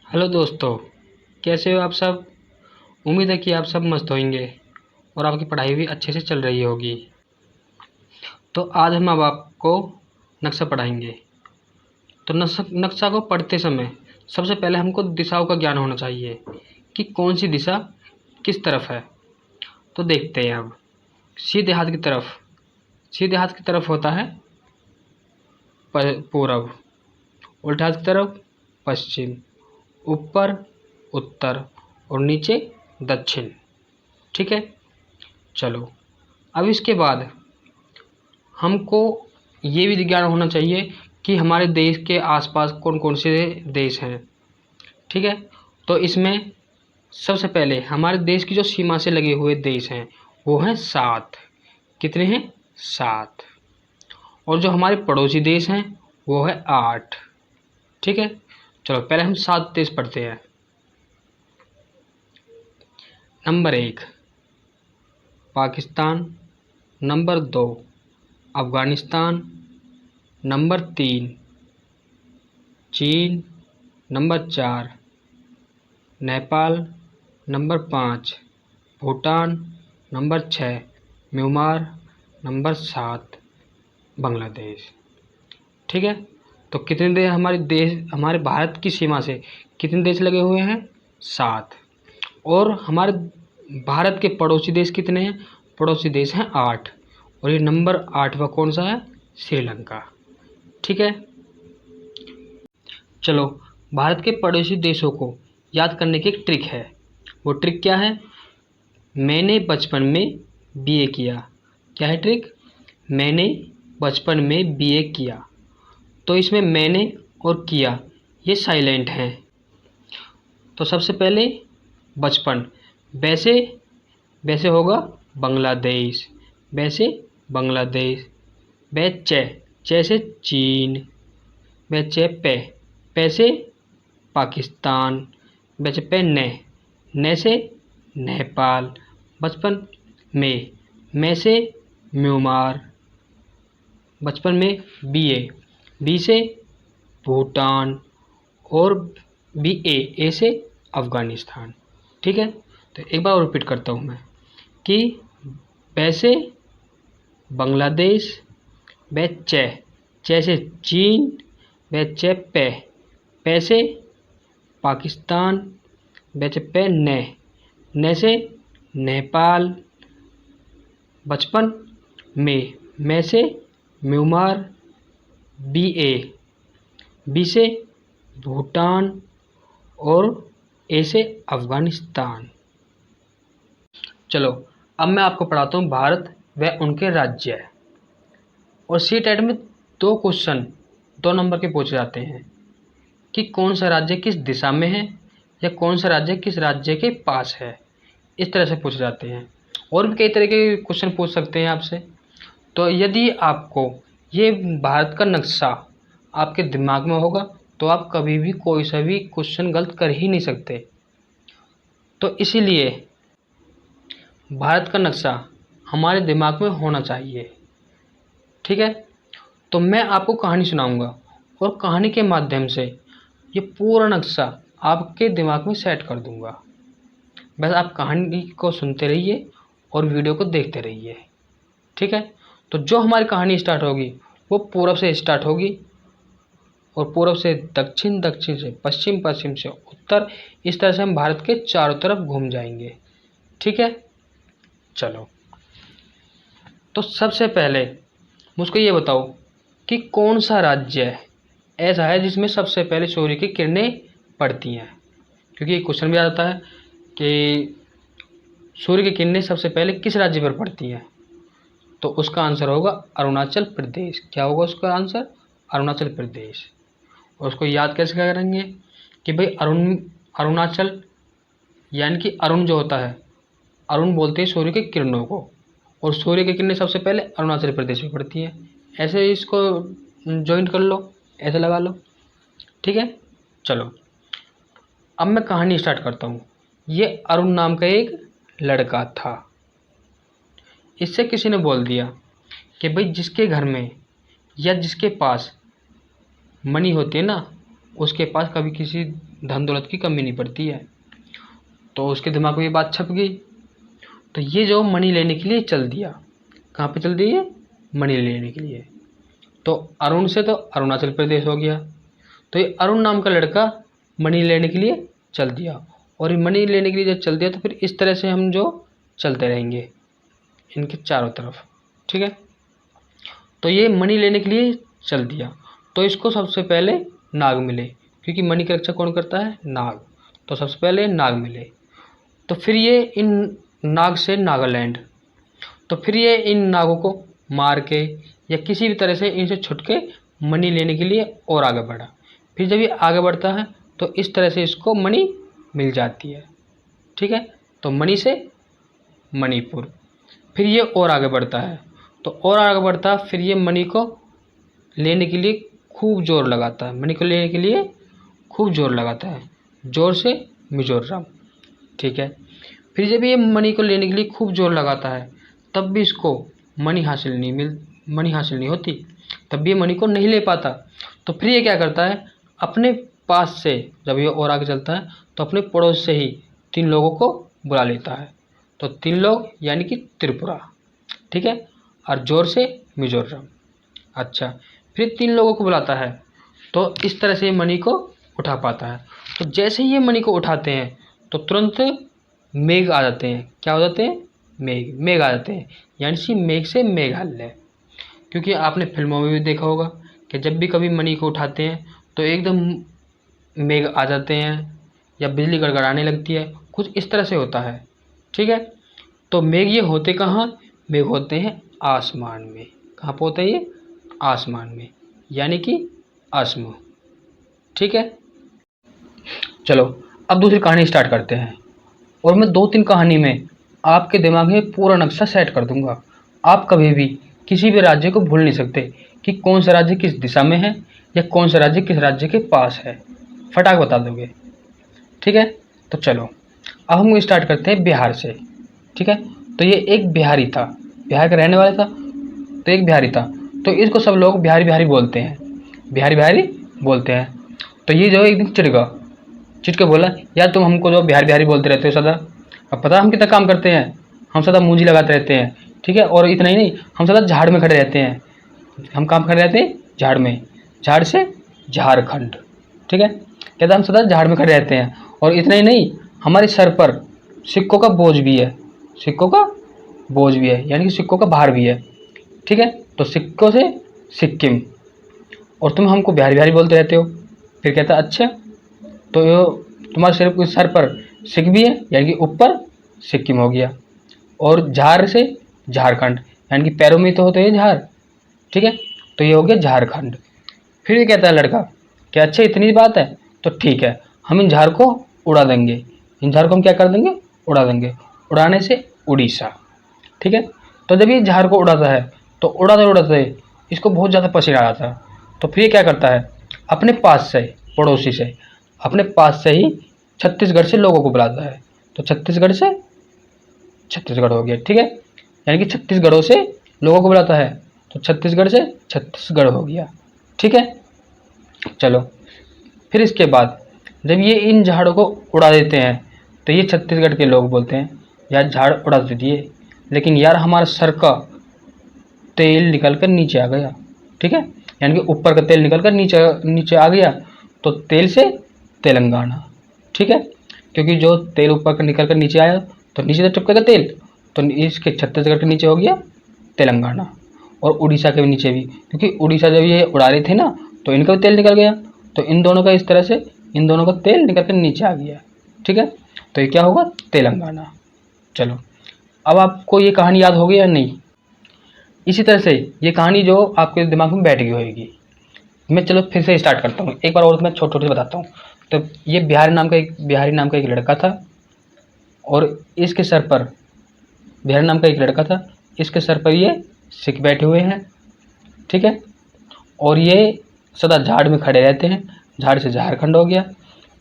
Hello दोस्तों, कैसे हो आप सब। उम्मीद है कि आप सब मस्त होंगे और आपकी पढ़ाई भी अच्छे से चल रही होगी। तो आज हम अब आपको नक्शा पढ़ाएंगे। तो नक्शा को पढ़ते समय सबसे पहले हमको दिशाओं का ज्ञान होना चाहिए कि कौन सी दिशा किस तरफ है। तो देखते हैं अब। सीधे हाथ की तरफ होता है पूरब, उल्टे हाथ की तरफ पश्चिम, ऊपर उत्तर और नीचे दक्षिण। ठीक है, चलो। अब इसके बाद हमको ये भी ज्ञान होना चाहिए कि हमारे देश के आसपास कौन कौन से देश हैं। ठीक है, तो इसमें सबसे पहले हमारे देश की जो सीमा से लगे हुए देश हैं वो हैं 7। कितने हैं? 7। और जो हमारे पड़ोसी देश हैं वो है 8। ठीक है, चलो पहले हम 7 देश पढ़ते हैं। Number 1 Pakistan, number 2 Afghanistan, number 3 चीन, number 4 Nepal, number 5 Bhutan, number 6 Myanmar, number 7 Bangladesh. ठीक है, तो कितने देश हमारे भारत की सीमा से कितने देश लगे हुए हैं? 7। और हमारे भारत के पड़ोसी देश कितने हैं? पड़ोसी देश हैं 8। और ये नंबर 8वां कौन सा है? श्रीलंका। ठीक है, चलो। भारत के पड़ोसी देशों को याद करने की एक ट्रिक है। वो ट्रिक क्या है? मैंने बचपन में बीए किया। क्या है ट्रिक? मैंने बचपन में बीए किया। तो इसमें मैंने और किया ये साइलेंट हैं। तो सबसे पहले बचपन, वैसे वैसे होगा बांग्लादेश, वैसे बांग्लादेश। चे से चीन, पे से पाकिस्तान, ने से नेपाल। बचपन में से म्यांमार। बचपन में बी से भूटान और ए से अफ़गानिस्तान। ठीक है, तो एक बार और रिपीट करता हूँ मैं कि वैसे बांग्लादेश, चे से चीन, पे से पाकिस्तान, ने से नेपाल। बचपन में से म्यांमार, बी से भूटान और ए से अफ़गानिस्तान। चलो, अब मैं आपको पढ़ाता हूँ भारत व उनके राज्य। और सी-टेट में 2 क्वेश्चन 2 नंबर के पूछे जाते हैं कि कौन सा राज्य किस दिशा में है या कौन सा राज्य किस राज्य के पास है। इस तरह से पूछे जाते हैं। और भी कई तरह के क्वेश्चन पूछ सकते हैं आपसे। तो यदि आपको ये भारत का नक्शा आपके दिमाग में होगा तो आप कभी भी कोई सा भी क्वेश्चन गलत कर ही नहीं सकते। तो इसीलिए भारत का नक्शा हमारे दिमाग में होना चाहिए। ठीक है, तो मैं आपको कहानी सुनाऊंगा और कहानी के माध्यम से ये पूरा नक्शा आपके दिमाग में सेट कर दूंगा। बस आप कहानी को सुनते रहिए और वीडियो को देखते रहिए। ठीक है, तो जो हमारी कहानी स्टार्ट होगी वो पूरब से स्टार्ट होगी और पूरब से दक्षिण, दक्षिण से पश्चिम, पश्चिम से उत्तर। इस तरह से हम भारत के चारों तरफ घूम जाएंगे। ठीक है, चलो। तो सबसे पहले मुझको ये बताओ कि कौन सा राज्य ऐसा है जिसमें सबसे पहले सूर्य की किरणें पड़ती हैं। क्योंकि क्वेश्चन भी आता है कि सूर्य की किरणें सबसे पहले किस राज्य पर पड़ती हैं। तो उसका आंसर होगा अरुणाचल प्रदेश। क्या होगा उसका आंसर? अरुणाचल प्रदेश। और उसको याद कैसे करेंगे कि भाई अरुणाचल यानी कि अरुण जो होता है, अरुण बोलते हैं सूर्य की किरणों को, और सूर्य की किरणें सबसे पहले अरुणाचल प्रदेश में पड़ती हैं। ऐसे इसको जॉइंट कर लो, ऐसे लगा लो। ठीक है, चलो। अब मैं कहानी स्टार्ट करता हूँ। ये अरुण नाम का एक लड़का था। इससे किसी ने बोल दिया कि भाई जिसके घर में या जिसके पास मनी होती है ना, उसके पास कभी किसी धन दौलत की कमी नहीं पड़ती है। तो उसके दिमाग में ये बात छप गई। तो ये जो मनी लेने के लिए चल दिया, कहाँ पे चल दिया? मनी लेने के लिए। तो अरुण से तो अरुणाचल प्रदेश हो गया। तो ये अरुण नाम का लड़का मनी लेने के लिए चल दिया, और ये मनी लेने के लिए जब चल दिया तो फिर इस तरह से हम जो चलते रहेंगे इनके चारों तरफ, ठीक है। तो ये मनी लेने के लिए चल दिया, तो इसको सबसे पहले नाग मिले, क्योंकि मनी की रक्षा कौन करता है? नाग। तो सबसे पहले नाग मिले। तो फिर ये इन नाग से नागालैंड, तो फिर ये इन नागों को मार के या किसी भी तरह से इनसे छुट के मनी लेने के लिए और आगे बढ़ा। फिर जब ये आगे बढ़ता है तो इस तरह से इसको मनी मिल जाती है, ठीक है। तो मनी से मणिपुर, फिर ये और आगे बढ़ता है, तो और आगे बढ़ता है, फिर ये मनी को लेने के लिए खूब जोर लगाता है, मनी को लेने के लिए खूब जोर लगाता है, जोर से मिजोरम, ठीक है। फिर जब ये मनी को लेने के लिए खूब जोर लगाता है तब भी इसको मनी हासिल नहीं होती, तब भी ये मनी को नहीं ले पाता। तो फिर ये क्या करता है, अपने पास से जब ये और आगे चलता है तो अपने पड़ोस से ही 3 लोगों को बुला लेता है। तो 3 लोग यानी कि त्रिपुरा, ठीक है, और जोर से मिजोरम। अच्छा, फिर 3 लोगों को बुलाता है, तो इस तरह से मनी को उठा पाता है। तो जैसे ही ये मनी को उठाते हैं तो तुरंत मेघ आ जाते हैं। क्या हो जाते हैं? मेघ आ जाते हैं, यानी सी मेघ से मेघालय। क्योंकि आपने फिल्मों में भी देखा होगा कि जब भी कभी मनी को उठाते हैं तो एकदम मेघ आ जाते हैं या बिजली गड़गड़ाने लगती है, कुछ इस तरह से होता है, ठीक है। तो मेघ ये होते कहाँ? मेघ होते हैं आसमान में। कहाँ पे होते हैं ये? आसमान में, यानी कि आसमान, ठीक है। चलो अब दूसरी कहानी स्टार्ट करते हैं, और मैं 2-3 कहानी में आपके दिमाग में पूरा नक्शा सेट कर दूंगा। आप कभी भी किसी भी राज्य को भूल नहीं सकते कि कौन सा राज्य किस दिशा में है या कौन सा राज्य किस राज्य के पास है, फटाक बता दोगे, ठीक है। तो चलो अब हम स्टार्ट करते हैं बिहार से, ठीक है। तो ये एक बिहारी था, बिहार का रहने वाला था। तो एक बिहारी था, तो इसको सब लोग बिहारी बिहारी बोलते हैं, बिहारी बिहारी बोलते हैं। तो ये जो एक दिन चिढ़ के बोला, यार तुम हमको जो बिहारी बिहारी बोलते रहते हो सदा, अब पता हम कितना काम करते हैं, हम सदा मूंजी लगाते रहते हैं, ठीक है। और इतना ही नहीं, हम सदा झाड़ में खड़े रहते हैं, हम काम खड़े रहते हैं झाड़ में, झाड़ से झारखंड, ठीक है। कहता हम सदा झाड़ में खड़े रहते हैं, और इतना ही नहीं, हमारे सर पर सिक्कों का बोझ भी है, सिक्कों का बोझ भी है, यानी कि सिक्कों का भार भी है, ठीक है। तो सिक्कों से सिक्किम, और तुम हमको बिहारी बिहारी बोलते रहते हो। फिर कहता अच्छा, तो तुम्हारे सर पर सिक भी है, यानी कि ऊपर सिक्किम हो गया, और झार से झारखंड, यानी कि पैरों में तो होते हैं झार, ठीक है। तो ये हो गया झारखंड। फिर ये कहता है लड़का कि अच्छा इतनी बात है, तो ठीक है, हम इन झार को उड़ा देंगे, इन झार को हम क्या कर देंगे? उड़ा देंगे। उड़ाने से उड़ीसा, ठीक है। तो जब ये झार को उड़ाता है तो उड़ाते उड़ाते इसको बहुत ज़्यादा पसीना आता है। तो फिर ये क्या करता है, अपने पास से पड़ोसी से, अपने पास से ही छत्तीसगढ़ से लोगों को बुलाता है। तो छत्तीसगढ़ से छत्तीसगढ़ हो गया, ठीक है, यानी कि छत्तीसगढ़ों से लोगों को बुलाता है, तो छत्तीसगढ़ से छत्तीसगढ़ हो गया, ठीक है। चलो फिर इसके बाद जब ये इन झाड़ों को उड़ा देते हैं तो ये छत्तीसगढ़ के लोग बोलते हैं यार झाड़ उड़ा तो दिए, लेकिन यार हमारा सर का तेल निकल कर नीचे आ गया, ठीक है, यानी कि ऊपर का तेल निकल कर नीचे आ गया। तो तेल से तेलंगाना, ठीक है, क्योंकि जो तेल ऊपर का निकल कर नीचे आया तो नीचे तो टपकेगा तेल, तो इसके छत्तीसगढ़ के नीचे हो गया तेलंगाना, और उड़ीसा के नीचे भी, क्योंकि उड़ीसा जब ये उड़ा रहे थे ना तो इनका भी तेल निकल गया, तो इन दोनों का इस तरह से इन दोनों का तेल निकल कर नीचे आ गया, ठीक है। तो ये क्या होगा? तेलंगाना। चलो अब आपको ये कहानी याद हो गई या नहीं? इसी तरह से ये कहानी जो आपके दिमाग में बैठ गई होगी। मैं चलो फिर से स्टार्ट करता हूँ, एक बार और मैं छोटे छोटे बताता हूँ। तो ये बिहारी नाम का एक लड़का था, और इसके सर पर बिहारी नाम का एक लड़का था, इसके सर पर ये सिख बैठे हुए हैं, ठीक है, और ये सदा झाड़ में खड़े रहते हैं, झाड़ से झारखंड हो गया।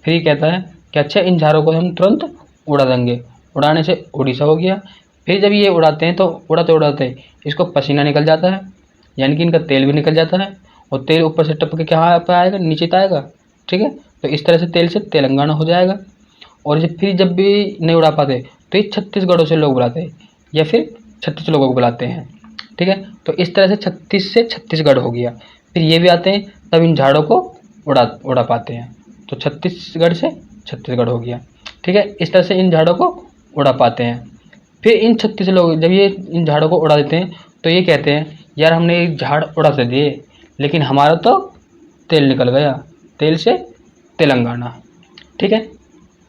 फिर ये कहता है कि अच्छा इन झाड़ों को हम तुरंत उड़ा देंगे, उड़ाने से उड़ीसा हो गया। फिर जब ये उड़ाते हैं तो उड़ाते उड़ाते इसको पसीना निकल जाता है, यानी कि इनका तेल भी निकल जाता है, और तेल ऊपर से टपक के कहाँ पे आएगा? नीचे तो आएगा, ठीक है। तो इस तरह से तेल से तेलंगाना हो जाएगा। और जब भी नहीं उड़ा पाते तो ये छत्तीसगढ़ों से लोग बुलाते हैं या फिर 36 लोगों को बुलाते हैं। ठीक है, तो इस तरह से 36 से छत्तीसगढ़ हो गया। फिर ये भी आते हैं तब इन झाड़ों को उड़ा पाते हैं, तो छत्तीसगढ़ से छत्तीसगढ़ हो गया। ठीक है, इस तरह से इन झाड़ों को उड़ा पाते हैं। फिर इन 36 लोग जब ये इन झाड़ों को उड़ा देते हैं तो ये कहते हैं यार हमने एक झाड़ उड़ा तो दिए लेकिन हमारा तो तेल निकल गया, तेल से तेलंगाना। ठीक है,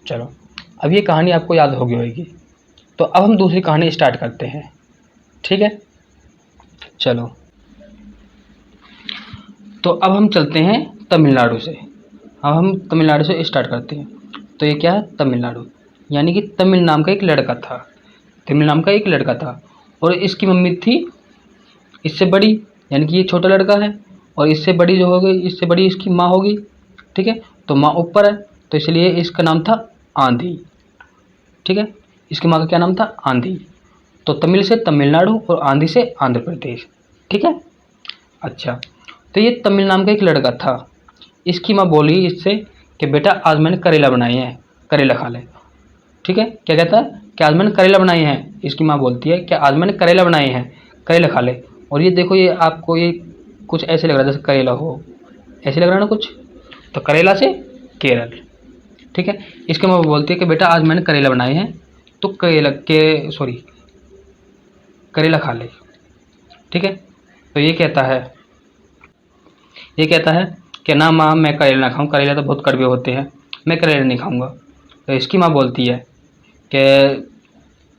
चलो अब ये कहानी आपको याद हो गई होगी, तो अब हम दूसरी कहानी स्टार्ट करते हैं। ठीक है, चलो तो अब हम चलते हैं तमिलनाडु से। अब हम तमिलनाडु से स्टार्ट करते हैं। तो ये क्या है, तमिलनाडु, यानी कि तमिल नाम का एक लड़का था। तमिल नाम का एक लड़का था और इसकी मम्मी थी इससे बड़ी, यानी कि ये छोटा लड़का है और इससे बड़ी जो हो गई, इससे बड़ी इसकी माँ होगी। ठीक है, तो माँ ऊपर है तो इसलिए इसका नाम था आंधी। ठीक है, इसकी माँ का क्या नाम था, आंधी। तो तमिल से तमिलनाडु और आंधी से आंध्र प्रदेश। ठीक है, अच्छा, तो ये तमिल नाम का एक लड़का था। इसकी माँ बोली इससे कि बेटा आज मैंने करेला बनाए हैं, करेला खा ले। ठीक है, क्या कहता है कि आज मैंने करेला बनाए हैं। इसकी माँ बोलती है कि आज मैंने करेला बनाए हैं, करेला खा ले। और ये देखो, ये आपको ये कुछ ऐसे लग रहा है जैसे करेला हो, ऐसे लग रहा है ना कुछ, तो करेला से केरल। ठीक है, इसकी माँ बोलती है कि बेटा आज मैंने करेला बनाए हैं तो करेला खा ले। ठीक है, तो ये कहता है कि ना माँ मैं करेला ना खाऊं, करेला तो बहुत कड़वे होते हैं, मैं करेला नहीं खाऊंगा। तो इसकी माँ बोलती है कि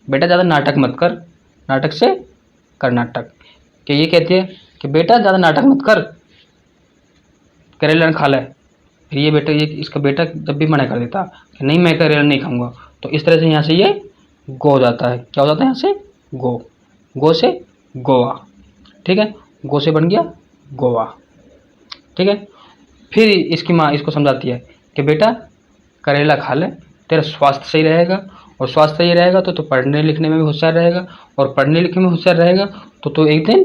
बेटा ज़्यादा नाटक मत कर, नाटक से कर नाटक। कि ये कहती है कि बेटा ज़्यादा नाटक मत कर, करेला खा ले। फिर ये इसका बेटा जब भी मना कर देता कि नहीं मैं करेला नहीं खाऊंगा, तो इस तरह से यहाँ से ये गो हो जाता है। क्या हो जाता है यहाँ से, गो से गोवा। ठीक है, गो से बन गया गोवा। ठीक है, फिर इसकी माँ इसको समझाती है कि बेटा करेला खा ले, तेरा स्वास्थ्य सही रहेगा, और स्वास्थ्य सही रहेगा तो पढ़ने लिखने में भी होशियार रहेगा, और पढ़ने लिखने में होशियार रहेगा तो एक दिन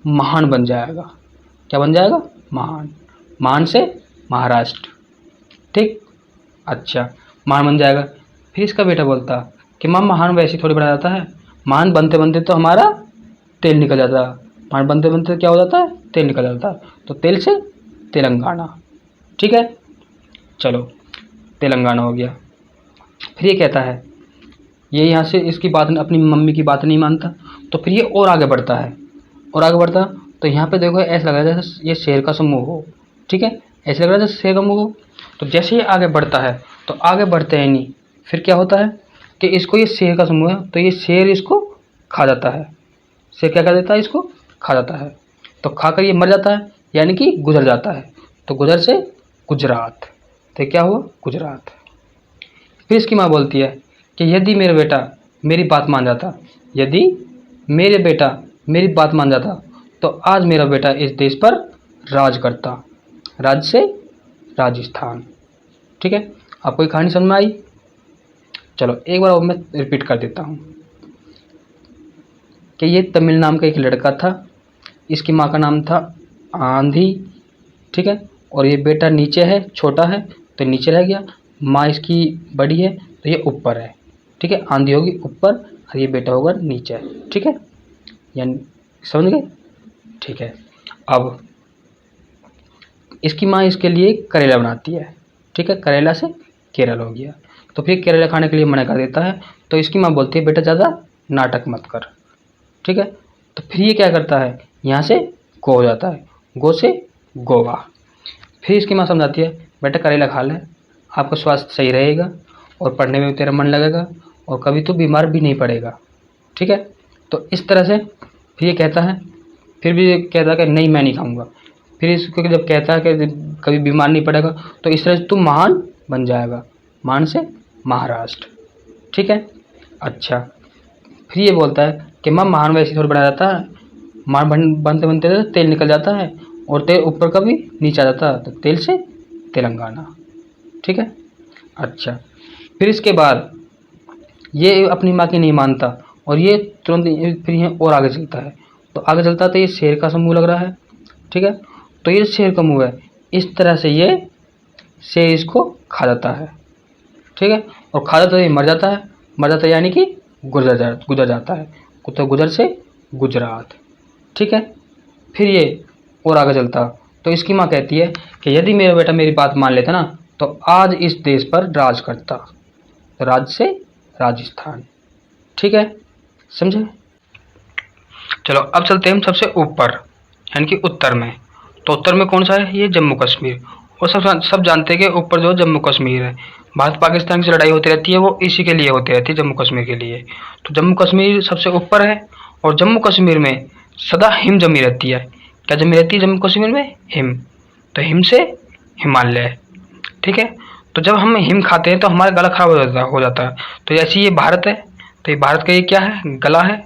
महान बन जाएगा। क्या बन जाएगा, महान। महान से महाराष्ट्र। ठीक, अच्छा, महान बन जाएगा। फिर इसका बेटा बोलता कि माँ महान वैसे थोड़ी बना जाता है, महान बनते बनते तो हमारा तेल निकल जाता है। महान बनते बनते क्या हो जाता है, तेल निकल जाता है। तो तेल से तेलंगाना। ठीक है, चलो तेलंगाना हो गया। फिर ये कहता है, ये यहाँ से इसकी बात, अपनी मम्मी की बात नहीं मानता, तो फिर ये और आगे बढ़ता है, और आगे बढ़ता तो यहाँ पे देखो ऐसा लग रहा है जैसे ये शेर का समूह हो। ठीक है, ऐसा लग रहा है जैसे शेर का समूह हो। तो जैसे ही आगे बढ़ता है तो आगे बढ़ते हैं नहीं, फिर क्या होता है कि इसको, ये शेर का समूह है तो ये शेर इसको खा जाता है। शेर क्या कर देता है, इसको खा जाता है। तो खाकर ये मर जाता है, यानी कि गुजर जाता है। तो गुजर से गुजरात, तो क्या हुआ, गुजरात। फिर इसकी माँ बोलती है कि यदि मेरा बेटा मेरी बात मान जाता, यदि मेरे बेटा मेरी बात मान जाता तो आज मेरा बेटा इस देश पर राज करता। राज से राजस्थान। ठीक है, आपको ये कहानी समझ में आई। चलो एक बार और मैं रिपीट कर देता हूँ कि ये तमिल नाम का एक लड़का था, इसकी माँ का नाम था आंधी। ठीक है, और ये बेटा नीचे है, छोटा है तो नीचे रह गया, माँ इसकी बड़ी है तो ये ऊपर है। ठीक है, आंधी होगी ऊपर और ये बेटा होगा नीचे। ठीक है, यानी समझ गए। ठीक है, अब इसकी माँ इसके लिए करेला बनाती है। ठीक है, करेला से केरल हो गया। तो फिर करेला खाने के लिए मना कर देता है, तो इसकी माँ बोलती है बेटा ज़्यादा नाटक मत कर। ठीक है, तो फिर ये क्या करता है, यहाँ से गो हो जाता है, गो से गोवा। फिर इसकी माँ समझाती है बेटा करेला खा ले, आपका स्वास्थ्य सही रहेगा और पढ़ने में भी तेरा मन लगेगा और कभी तो बीमार भी नहीं पड़ेगा। ठीक है, तो इस तरह से फिर ये कहता है, फिर भी ये कहता है कि नहीं मैं नहीं खाऊंगा। फिर इसको जब कहता है कि कभी बीमार नहीं पड़ेगा तो इस तरह से तू महान बन जाएगा, महान से महाराष्ट्र। ठीक है, अच्छा, फिर ये बोलता है कि माँ महान वैसे थोड़ी बना जाता है, महान बनते बनते तेल निकल जाता है और तेल ऊपर का भी नीचे आ जाता है, तो तेल से तेलंगाना। ठीक है, अच्छा, फिर इसके बाद ये अपनी माँ की नहीं मानता और ये तुरंत फिर यहाँ और आगे चलता है। तो आगे चलता है तो ये शेर का समूह लग रहा है। ठीक है, तो ये शेर का मुँह है, इस तरह से ये से इसको खा जाता है, ठीक है। और खा जाता है, मर जाता है, मर जाता है यानी कि गुजर जाता है, तो गुजर से गुजरात, ठीक है। फिर ये और आगे चलता तो इसकी माँ कहती है कि यदि मेरा बेटा मेरी बात मान लेता ना तो आज इस देश पर राज करता, तो राज से राजस्थान, ठीक है, समझे। चलो अब चलते हैं हम सबसे ऊपर यानी कि उत्तर में। तो उत्तर में कौन सा है, ये जम्मू कश्मीर। और सब जानते हैं कि ऊपर जो जम्मू कश्मीर है, भारत पाकिस्तान की लड़ाई होती रहती है वो इसी के लिए होती रहती है, जम्मू कश्मीर के लिए। तो जम्मू कश्मीर सबसे ऊपर है और जम्मू कश्मीर में सदा हिम जमी रहती है। क्या जमी रहती है जम्मू कश्मीर में, हिम। तो हिम से हिमालय, ठीक है। तो जब हम हिम खाते हैं तो हमारा गला खराब हो जाता है। तो जैसे ये भारत है तो ये भारत का ये क्या है, गला है,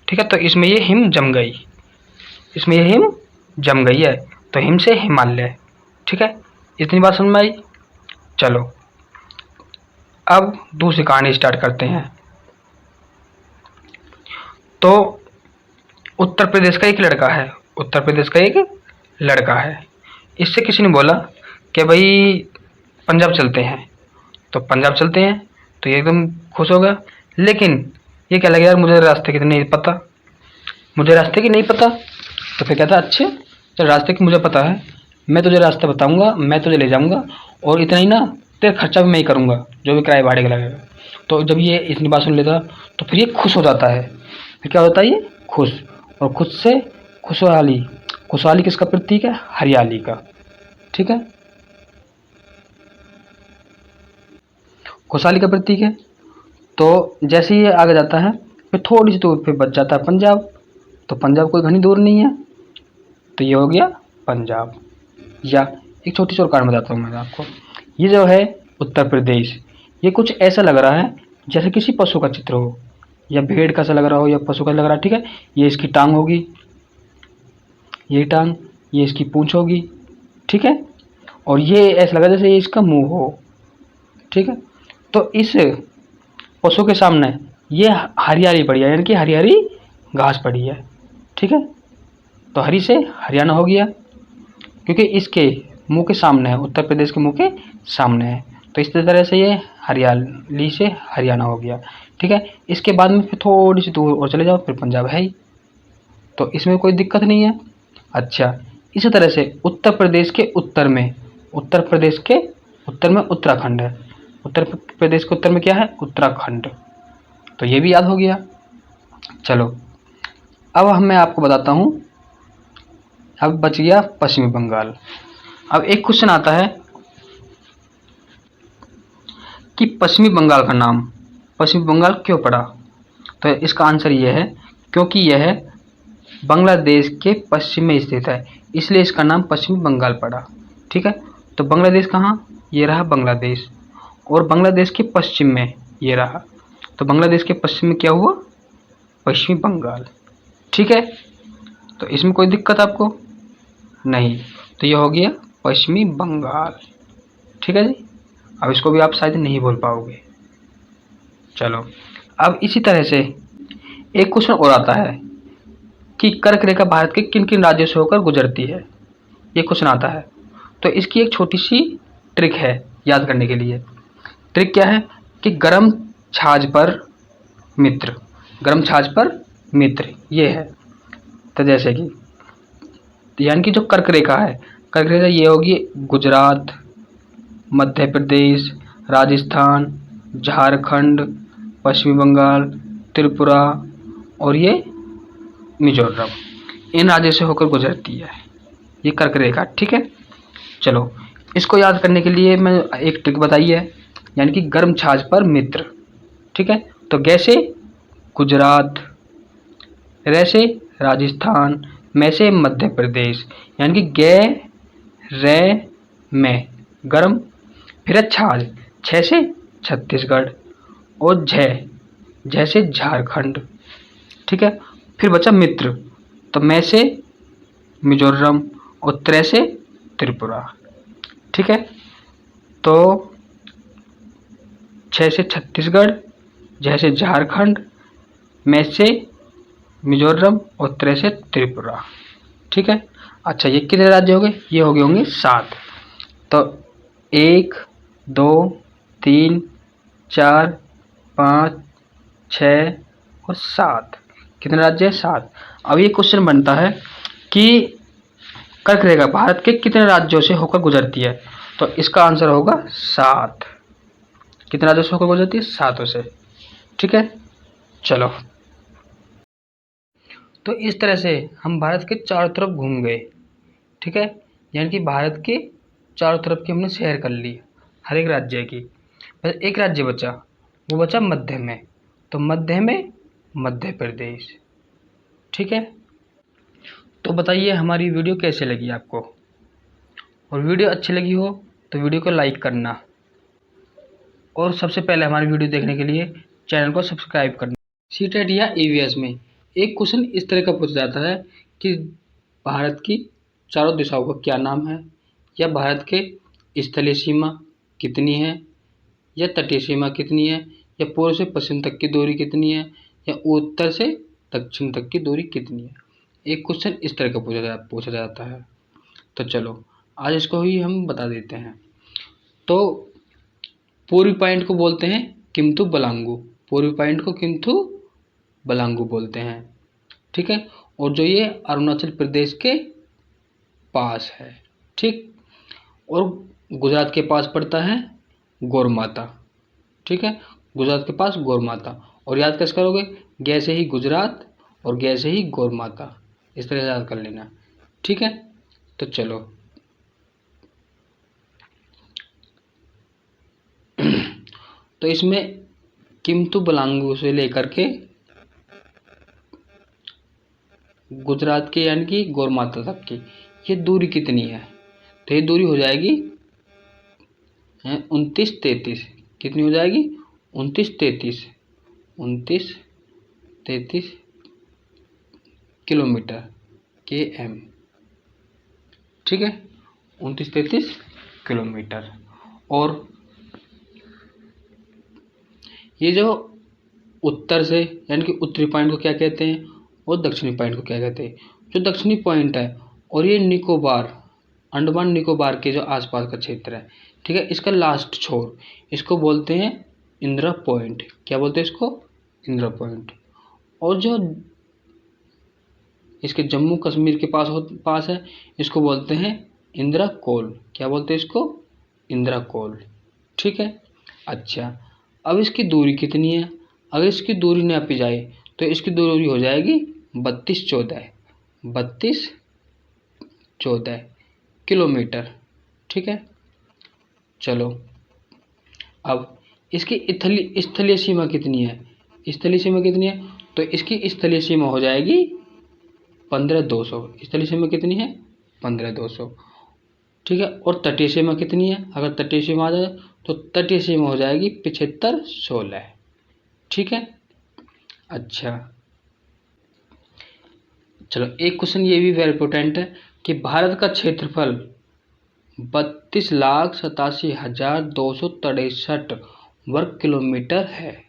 ठीक है। तो इसमें ये हिम जम गई, इसमें ये हिम जम गई है, तो हिम से हिमालय, ठीक है। इतनी बात समझ में आई। चलो अब दूसरी कहानी स्टार्ट करते हैं। तो उत्तर प्रदेश का एक लड़का है, उत्तर प्रदेश का एक लड़का है, इससे किसी ने बोला कि भाई पंजाब चलते हैं। तो पंजाब चलते हैं तो ये एकदम खुश हो गया। लेकिन ये क्या लगे, यार मुझे रास्ते की नहीं पता, मुझे रास्ते की नहीं पता। तो फिर कहता अच्छे चल रास्ते की मुझे पता है, मैं तुझे रास्ता बताऊंगा, मैं तुझे ले जाऊंगा, और इतना ही ना तेरा खर्चा भी मैं ही करूंगा, जो भी किराए भाड़े का लगेगा। तो जब ये इतनी बात सुन लेता तो फिर ये खुश हो जाता है। फिर क्या होता है, ये खुश, और खुद से खुशहाली, खुशहाली किसका प्रतीक है, हरियाली का, ठीक है, खुशहाली का प्रतीक है। तो जैसे ही ये आगे जाता है फिर थोड़ी सी दूर फिर बच जाता है पंजाब। तो पंजाब कोई घनी दूर नहीं है, तो ये हो गया पंजाब। या एक छोटी सी और कहानी बताता हूँ मैं आपको। ये जो है उत्तर प्रदेश, ये कुछ ऐसा लग रहा है जैसे किसी पशु का चित्र हो, या भेड़ का सा लग रहा हो, या पशु का लग रहा है, ठीक है। ये इसकी टांग होगी, ये टांग, ये इसकी पूंछ होगी, ठीक है। और ये ऐसा लगा जैसे ये इसका मुंह हो, ठीक है। तो इस पशु के सामने ये हरियाली पड़ी है, यानी कि हरी हरी घास पड़ी है, ठीक है। तो हरी से हरियाणा हो गया, क्योंकि इसके मुंह के सामने है, उत्तर प्रदेश के मुंह के सामने है। तो इस तरह से ये हरियाली से हरियाणा हो गया, ठीक है। इसके बाद में फिर थोड़ी सी दूर और चले जाओ फिर पंजाब है ही, तो इसमें कोई दिक्कत नहीं है। अच्छा, इसी तरह से उत्तर प्रदेश के उत्तर में, उत्तर प्रदेश के उत्तर में उत्तराखंड है, उत्तर प्रदेश के उत्तर में क्या है, उत्तराखंड। तो ये भी याद हो गया। चलो अब मैं आपको बताता हूँ, अब बच गया पश्चिमी बंगाल। अब एक क्वेश्चन आता है कि पश्चिमी बंगाल का नाम पश्चिमी बंगाल क्यों पड़ा। तो इसका आंसर ये है क्योंकि यह बांग्लादेश के पश्चिम में स्थित है, इसलिए इसका नाम पश्चिमी बंगाल पड़ा, ठीक है। तो बांग्लादेश कहाँ, ये रहा बांग्लादेश, और बांग्लादेश के पश्चिम में ये रहा, तो बांग्लादेश के पश्चिम में क्या हुआ, पश्चिमी बंगाल, ठीक है। तो इसमें कोई दिक्कत आपको नहीं, तो ये हो गया पश्चिमी बंगाल, ठीक है जी। अब इसको भी आप शायद नहीं बोल पाओगे। चलो अब इसी तरह से एक क्वेश्चन और आता है कि कर्क रेखा भारत के किन किन राज्यों से होकर गुजरती है, ये क्वेश्चन आता है। तो इसकी एक छोटी सी ट्रिक है याद करने के लिए। ट्रिक क्या है कि गर्म छाछ पर मित्र, गर्म छाछ पर मित्र ये है। तो जैसे कि यानी कि जो कर्क रेखा है, कर्क रेखा ये होगी गुजरात, मध्य प्रदेश, राजस्थान, झारखंड, पश्चिमी बंगाल, त्रिपुरा और ये मिजोरम, इन राज्यों से होकर गुजरती है ये कर्क रेखा, ठीक है। चलो इसको याद करने के लिए मैं एक ट्रिक बताई है, यानी कि गर्म छाछ पर मित्र, ठीक है। तो गैसे गुजरात, रैसे राजस्थान, में से मध्य प्रदेश, यानी कि गे रे में गर्म, फिर छाछ, छ से छत्तीसगढ़, और झ से झारखंड, ठीक है। फिर बचा मित्र, तो मैं से मिजोरम और त्रै से त्रिपुरा, ठीक है। तो छ से छत्तीसगढ़, झ से झारखंड, में से मिजोरम और त्रै से त्रिपुरा, ठीक है। अच्छा ये कितने राज्य हो गए, ये हो गए होंगे 7। तो 1, 2, 3, 4, 5, 6 और 7। कितने राज्य है? 7। अब ये क्वेश्चन बनता है कि कर्क रेखा भारत के कितने राज्यों से होकर गुजरती है? तो इसका आंसर होगा 7। कितने राज्यों से होकर गुजरती है? 7 से। ठीक है, चलो। तो इस तरह से हम भारत के चारों तरफ घूम गए। ठीक है, यानी कि भारत के चारों तरफ की हमने सैर कर ली, हर एक राज्य की। बस एक राज्य बचा, वो बचा मध्य में। तो मध्य में मध्य प्रदेश। ठीक है, तो बताइए हमारी वीडियो कैसे लगी आपको? और वीडियो अच्छी लगी हो तो वीडियो को लाइक करना, और सबसे पहले हमारी वीडियो देखने के लिए चैनल को सब्सक्राइब करना। सीटेट या ईवीएस में एक क्वेश्चन इस तरह का पूछा जाता है कि भारत की चारों दिशाओं का क्या नाम है, या भारत के स्थलीय सीमा कितनी है, या तटीय सीमा कितनी है, या पूर्व से पश्चिम तक की दूरी कितनी है, या उत्तर से दक्षिण तक की दूरी कितनी है। एक क्वेश्चन इस तरह का पूछा जाता है। तो चलो आज इसको ही हम बता देते हैं। तो पूर्वी पॉइंट को बोलते हैं किम्थु बलांगू। पूर्वी पॉइंट को किम्थु बलांगू बोलते हैं। ठीक है, और जो ये अरुणाचल प्रदेश के पास है। ठीक, और गुजरात के पास पड़ता है गौरमाता। ठीक है, गुजरात के पास गौरमाता। और याद कैसे करोगे? गे से ही गुजरात और गे से ही गौरमाता, इस तरह से याद कर लेना। ठीक है, तो चलो तो इसमें किम्थु बलांगू से लेकर के गुजरात के यानी कि गौरमाता तक की ये दूरी कितनी है? तो ये दूरी हो जाएगी 29-33। कितनी हो जाएगी? 29-33 किलोमीटर km। ठीक है, 29-33 किलोमीटर। और ये जो उत्तर से यानी कि उत्तरी पॉइंट को क्या कहते हैं, और दक्षिणी पॉइंट को क्या कहते हैं? जो दक्षिणी पॉइंट है और ये निकोबार, अंडमान निकोबार के जो आसपास का क्षेत्र है, ठीक है, इसका लास्ट छोर, इसको बोलते हैं इंदिरा पॉइंट। क्या बोलते हैं इसको? इंदिरा पॉइंट। और जो इसके जम्मू कश्मीर के पास है, इसको बोलते हैं इंदिरा कोल। क्या बोलते हैं इसको? इंदिरा कोल। ठीक है, अच्छा। अब इसकी दूरी कितनी है? अगर इसकी दूरी नापी जाए तो इसकी दूरी हो जाएगी 32-14 किलोमीटर। ठीक है, चलो। अब इसकी स्थलीय सीमा कितनी है? स्थलीय सीमा कितनी है? तो इसकी स्थलीय सीमा हो जाएगी 15,200। स्थलीय सीमा कितनी है? 15,200। ठीक है, और तटीय सीमा कितनी है? अगर तटीय सीमा आ जाए तो तटीय सीमा हो जाएगी 75-16। ठीक है, अच्छा। चलो एक क्वेश्चन ये भी वेरी इंपॉर्टेंट है कि भारत का क्षेत्रफल 32,87,263 वर्ग किलोमीटर है।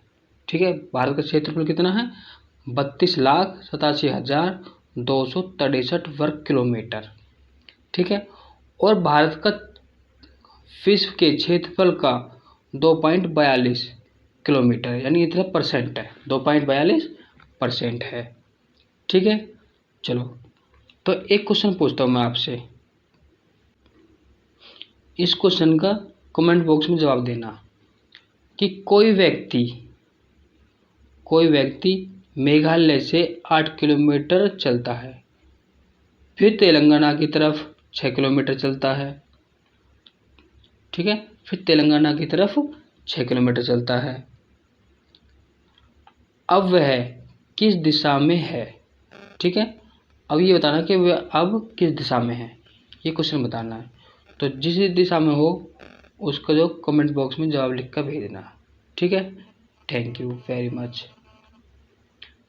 ठीक है, भारत का क्षेत्रफल कितना है? 32,87,263 वर्ग किलोमीटर। ठीक है, और भारत का विश्व के क्षेत्रफल का 2.42 किलोमीटर यानी इतना परसेंट है, 2.42% है। ठीक है, चलो तो एक क्वेश्चन पूछता हूँ मैं आपसे। इस क्वेश्चन का कमेंट बॉक्स में जवाब देना कि कोई व्यक्ति मेघालय से 8 किलोमीटर चलता है, फिर तेलंगाना की तरफ 6 किलोमीटर चलता है। ठीक है, फिर तेलंगाना की तरफ 6 किलोमीटर चलता है। अब वह किस दिशा में है? ठीक है, अब ये बताना कि वह अब किस दिशा में है, ये क्वेश्चन बताना है। तो जिस दिशा में हो उसका जो कमेंट बॉक्स में जवाब लिख कर भेजना। ठीक है, thank you very much,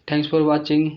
thanks for watching.